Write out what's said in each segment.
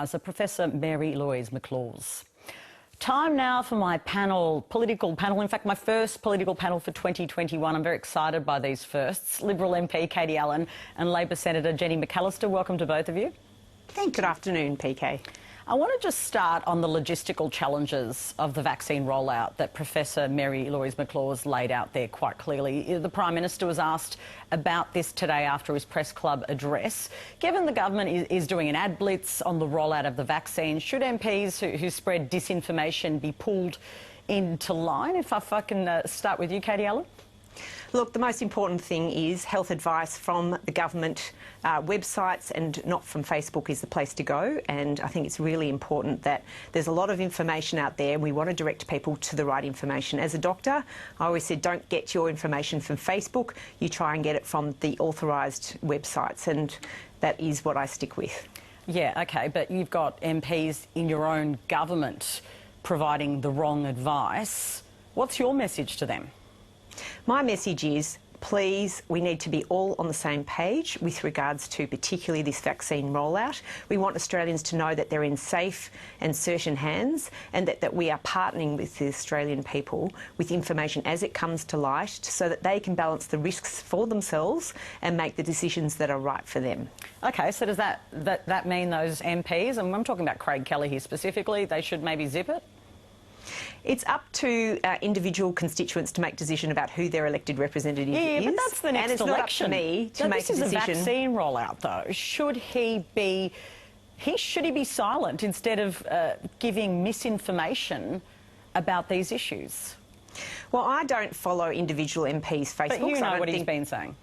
Professor Mary-Louise McLaws. Time now for my political panel. In fact, my first political panel for 2021. I'm very excited by these firsts. Liberal MP Katie Allen and Labor Senator Jenny McAllister. Welcome to both of you. Thank you. Good afternoon, PK. I want to just start on the logistical challenges of the vaccine rollout that Professor Mary-Louise McLaws laid out there quite clearly. The Prime Minister was asked about this today after his press club address. Given the government is doing an ad blitz on the rollout of the vaccine, should MPs who spread disinformation be pulled into line? If I can start with you, Katie Allen. Look, the most important thing is health advice from the government websites and not from Facebook is the place to go. And I think it's really important that there's a lot of information out there and we want to direct people to the right information. As a doctor, I always said don't get your information from Facebook, you try and get it from the authorised websites, and that is what I stick with. Yeah, OK, but you've got MPs in your own government providing the wrong advice. What's your message to them? My message is, please, we need to be all on the same page with regards to particularly this vaccine rollout. We want Australians to know that they're in safe and certain hands and that we are partnering with the Australian people with information as it comes to light so that they can balance the risks for themselves and make the decisions that are right for them. OK, so does that mean those MPs, and I'm talking about Craig Kelly here specifically, they should maybe zip it? It's up to individual constituents to make a decision about who their elected representative is. Yeah, but that's the next election. And it's not up to me to make a decision. This is a vaccine rollout, though. Should he be silent instead of giving misinformation about these issues? Well, I don't follow individual MPs' Facebook. But you know what he's been saying.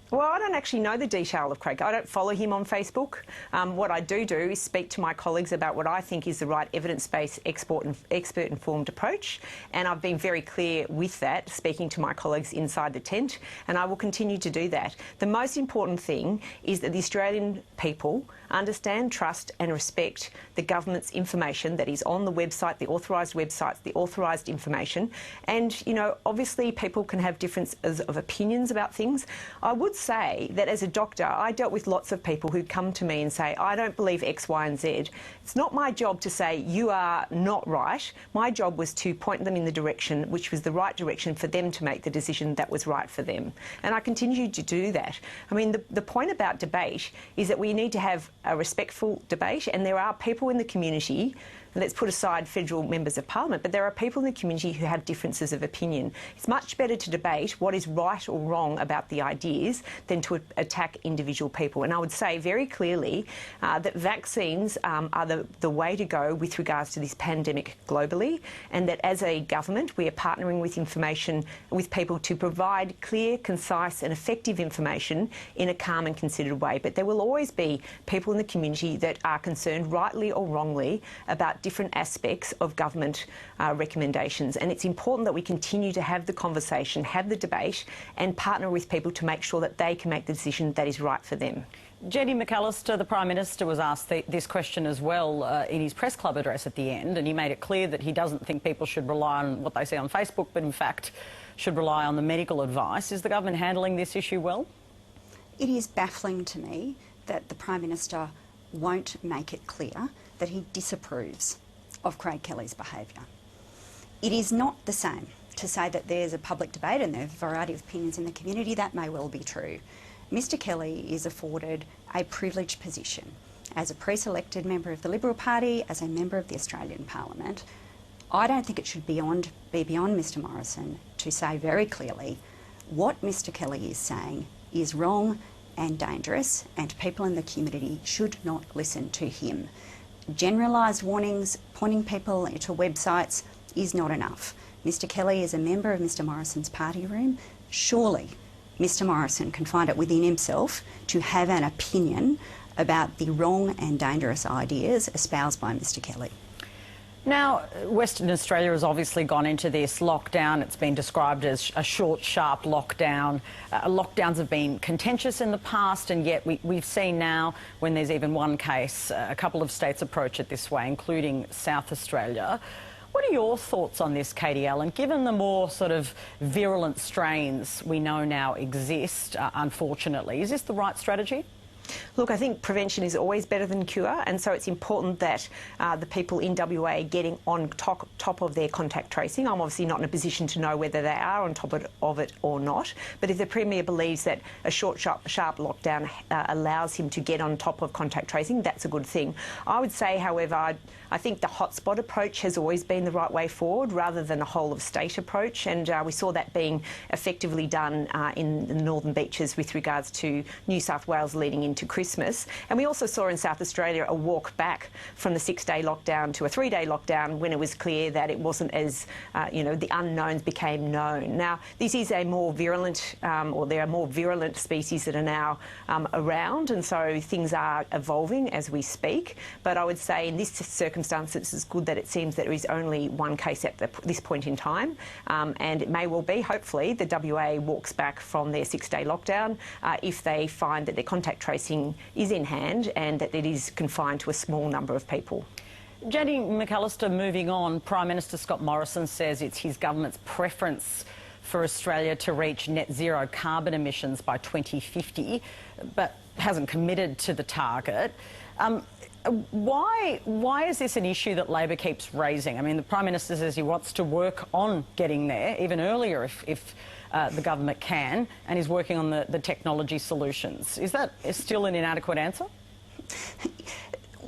Well, I don't actually know the detail of Craig. I don't follow him on Facebook. What I do is speak to my colleagues about what I think is the right evidence-based, expert-informed approach, and I've been very clear with that, speaking to my colleagues inside the tent, and I will continue to do that. The most important thing is that the Australian people understand, trust and respect the government's information that is on the website, the authorised websites, the authorised information. And, you know, obviously people can have differences of opinions about things. I would say that as a doctor, I dealt with lots of people who come to me and say, I don't believe X, Y and Z. It's not my job to say you are not right. My job was to point them in the direction which was the right direction for them to make the decision that was right for them. And I continue to do that. I mean, the point about debate is that we need to have a respectful debate, and there are people in the community, let's put aside federal members of parliament, but there are people in the community who have differences of opinion. It's much better to debate what is right or wrong about the ideas than to attack individual people. And I would say very clearly that vaccines are the way to go with regards to this pandemic globally, and that as a government we are partnering with information with people to provide clear, concise and effective information in a calm and considered way. But there will always be people in the community that are concerned, rightly or wrongly, about different aspects of government recommendations, and it's important that we continue to have the conversation, have the debate and partner with people to make sure that they can make the decision that is right for them. Jenny McAllister, the Prime Minister, was asked this question as well in his press club address at the end, and he made it clear that he doesn't think people should rely on what they see on Facebook, but in fact should rely on the medical advice. Is the government handling this issue well? It is baffling to me that the Prime Minister won't make it clear that he disapproves of Craig Kelly's behaviour. It is not the same to say that there's a public debate and there's a variety of opinions in the community. That may well be true. Mr Kelly is afforded a privileged position as a pre-selected member of the Liberal Party, as a member of the Australian Parliament. I don't think it should be beyond Mr Morrison to say very clearly what Mr Kelly is saying is wrong and dangerous, and people in the community should not listen to him. Generalised warnings, pointing people to websites is not enough. Mr Kelly is a member of Mr Morrison's party room. Surely Mr Morrison can find it within himself to have an opinion about the wrong and dangerous ideas espoused by Mr Kelly. Now, Western Australia has obviously gone into this lockdown. It's been described as a short, sharp lockdown. Lockdowns have been contentious in the past, and yet we've seen now, when there's even one case, a couple of states approach it this way, including South Australia. What are your thoughts on this, Katie Allen? Given the more sort of virulent strains we know now exist, unfortunately, is this the right strategy? Look, I think prevention is always better than cure, and so it's important that the people in WA are getting on top of their contact tracing. I'm obviously not in a position to know whether they are on top of it or not, but if the Premier believes that a short, sharp lockdown allows him to get on top of contact tracing, that's a good thing. I would say, however, I think the hotspot approach has always been the right way forward rather than a whole-of-state approach, and we saw that being effectively done in the Northern Beaches with regards to New South Wales leading into Christmas. And we also saw in South Australia a walk back from the 6-day lockdown to a 3-day lockdown when it was clear that it wasn't as, the unknowns became known. Now, this is a more virulent, or there are more virulent species that are now around, and so things are evolving as we speak. But I would say in this circumstance, it's good that it seems that there is only one case at this point in time, and it may well be, hopefully, the WA walks back from their 6-day lockdown if they find that their contact tracing is in hand and that it is confined to a small number of people. Jenny McAllister, moving on, Prime Minister Scott Morrison says it's his government's preference for Australia to reach net zero carbon emissions by 2050, but hasn't committed to the target. Why is this an issue that Labor keeps raising? I mean, the Prime Minister says he wants to work on getting there, even earlier if the government can, and is working on the technology solutions. Is that still an inadequate answer?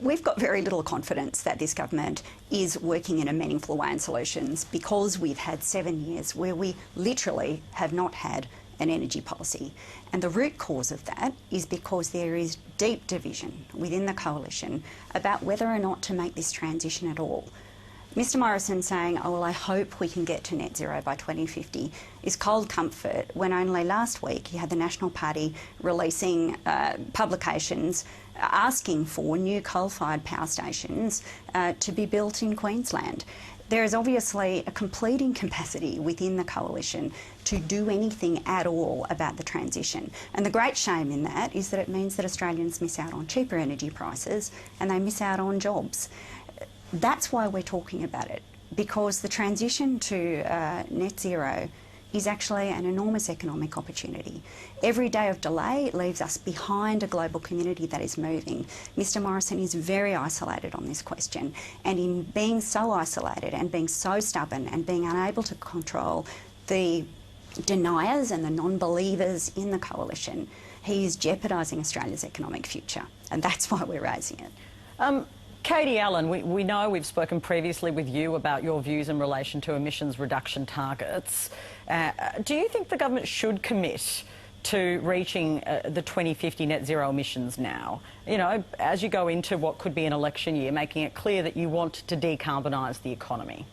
We've got very little confidence that this government is working in a meaningful way on solutions because we've had 7 years where we literally have not had an energy policy. And the root cause of that is because there is deep division within the coalition about whether or not to make this transition at all. Mr Morrison saying, oh, well, I hope we can get to net zero by 2050 is cold comfort when only last week you had the National Party releasing publications asking for new coal-fired power stations to be built in Queensland. There is obviously a complete incapacity within the coalition to do anything at all about the transition. And the great shame in that is that it means that Australians miss out on cheaper energy prices and they miss out on jobs. That's why we're talking about it, because the transition to net zero is actually an enormous economic opportunity. Every day of delay leaves us behind a global community that is moving. Mr Morrison is very isolated on this question, and in being so isolated and being so stubborn and being unable to control the deniers and the non-believers in the coalition, he is jeopardising Australia's economic future, and that's why we're raising it. Katie Allen, we know we've spoken previously with you about your views in relation to emissions reduction targets. Do you think the government should commit to reaching the 2050 net zero emissions now? You know, as you go into what could be an election year, making it clear that you want to decarbonise the economy.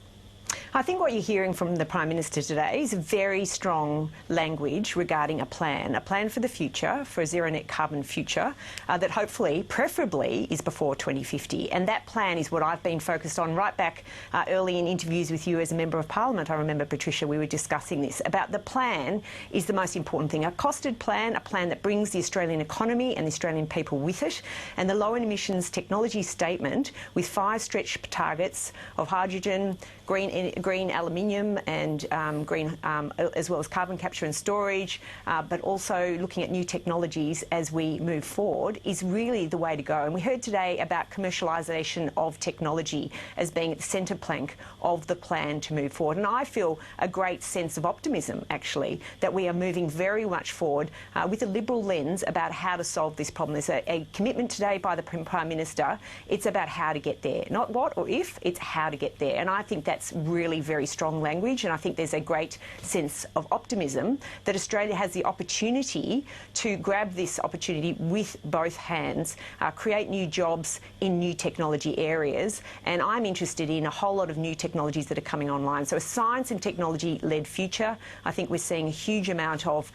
I think what you're hearing from the Prime Minister today is very strong language regarding a plan for the future, for a zero net carbon future, that hopefully, preferably, is before 2050. And that plan is what I've been focused on right back early in interviews with you as a Member of Parliament. I remember, Patricia, we were discussing this, about the plan is the most important thing. A costed plan, a plan that brings the Australian economy and the Australian people with it, and the low emissions technology statement with 5 stretch targets of hydrogen, green aluminium and green, as well as carbon capture and storage, but also looking at new technologies as we move forward is really the way to go. And we heard today about commercialisation of technology as being at the centre plank of the plan to move forward. And I feel a great sense of optimism, actually, that we are moving very much forward with a liberal lens about how to solve this problem. There's a commitment today by the Prime Minister. It's about how to get there, not what or if, it's how to get there. And I think that's really very strong language, and I think there's a great sense of optimism that Australia has the opportunity to grab this opportunity with both hands, create new jobs in new technology areas, and I'm interested in a whole lot of new technologies that are coming online. So a science and technology-led future, I think we're seeing a huge amount of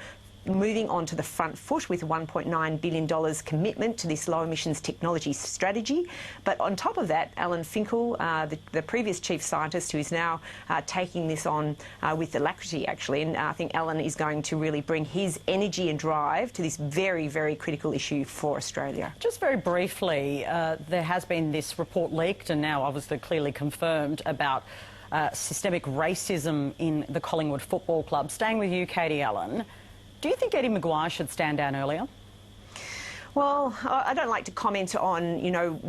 moving on to the front foot with $1.9 billion commitment to this low emissions technology strategy. But on top of that, Alan Finkel, the previous chief scientist, who is now taking this on with alacrity, actually, and I think Alan is going to really bring his energy and drive to this very, very critical issue for Australia. Just very briefly, there has been this report leaked and now obviously clearly confirmed about systemic racism in the Collingwood Football Club. Staying with you, Katie Allen, do you think Eddie Maguire should stand down earlier? Well, I don't like to comment on,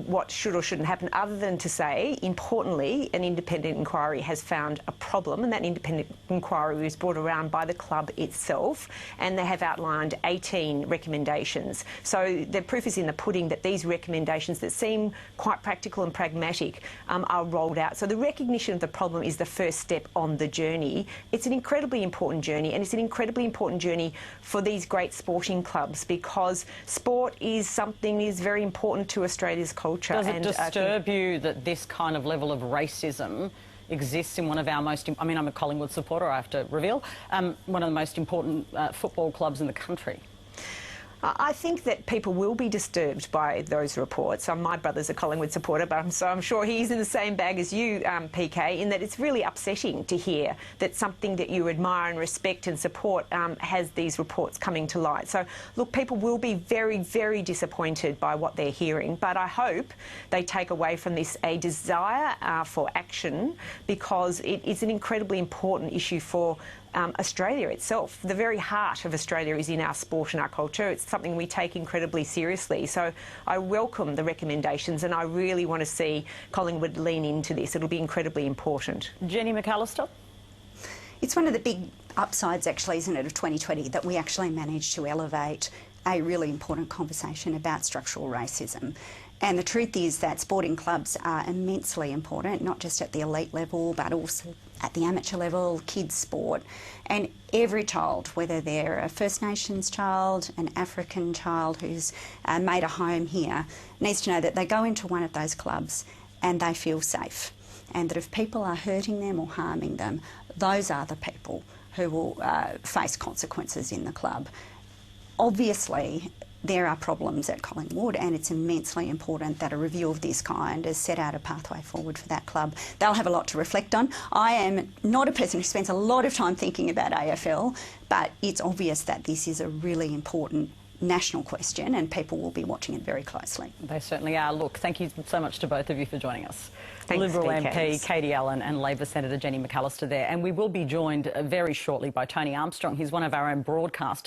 what should or shouldn't happen, other than to say, importantly, an independent inquiry has found a problem, and that independent inquiry was brought around by the club itself, and they have outlined 18 recommendations. So the proof is in the pudding that these recommendations that seem quite practical and pragmatic are rolled out. So the recognition of the problem is the first step on the journey. It's an incredibly important journey, and it's an incredibly important journey for these great sporting clubs, because sport is something is very important to Australia's culture. Does it disturb you that this kind of level of racism exists in one of our most... I mean, I'm a Collingwood supporter, I have to reveal, one of the most important football clubs in the country? I think that people will be disturbed by those reports. My brother's a Collingwood supporter, but I'm sure he's in the same bag as you, PK, in that it's really upsetting to hear that something that you admire and respect and support has these reports coming to light. So, look, people will be very, very disappointed by what they're hearing, but I hope they take away from this a desire for action, because it is an incredibly important issue for Australia itself. The very heart of Australia is in our sport and our culture. It's something we take incredibly seriously. So I welcome the recommendations, and I really want to see Collingwood lean into this. It'll be incredibly important. Jenny McAllister? It's one of the big upsides, actually, isn't it, of 2020, that we actually managed to elevate a really important conversation about structural racism. And the truth is that sporting clubs are immensely important, not just at the elite level, but also at the amateur level, kids sport. And every child, whether they're a First Nations child, an African child who's made a home here, needs to know that they go into one of those clubs and they feel safe. And that if people are hurting them or harming them, those are the people who will face consequences in the club. Obviously, there are problems at Collingwood, and it's immensely important that a review of this kind has set out a pathway forward for that club. They'll have a lot to reflect on. I am not a person who spends a lot of time thinking about AFL, but it's obvious that this is a really important national question, and people will be watching it very closely. They certainly are. Look, thank you so much to both of you for joining us. Thanks, Liberal PK. MP Katie Allen and Labor Senator Jenny McAllister there. And we will be joined very shortly by Tony Armstrong. He's one of our own broadcasters.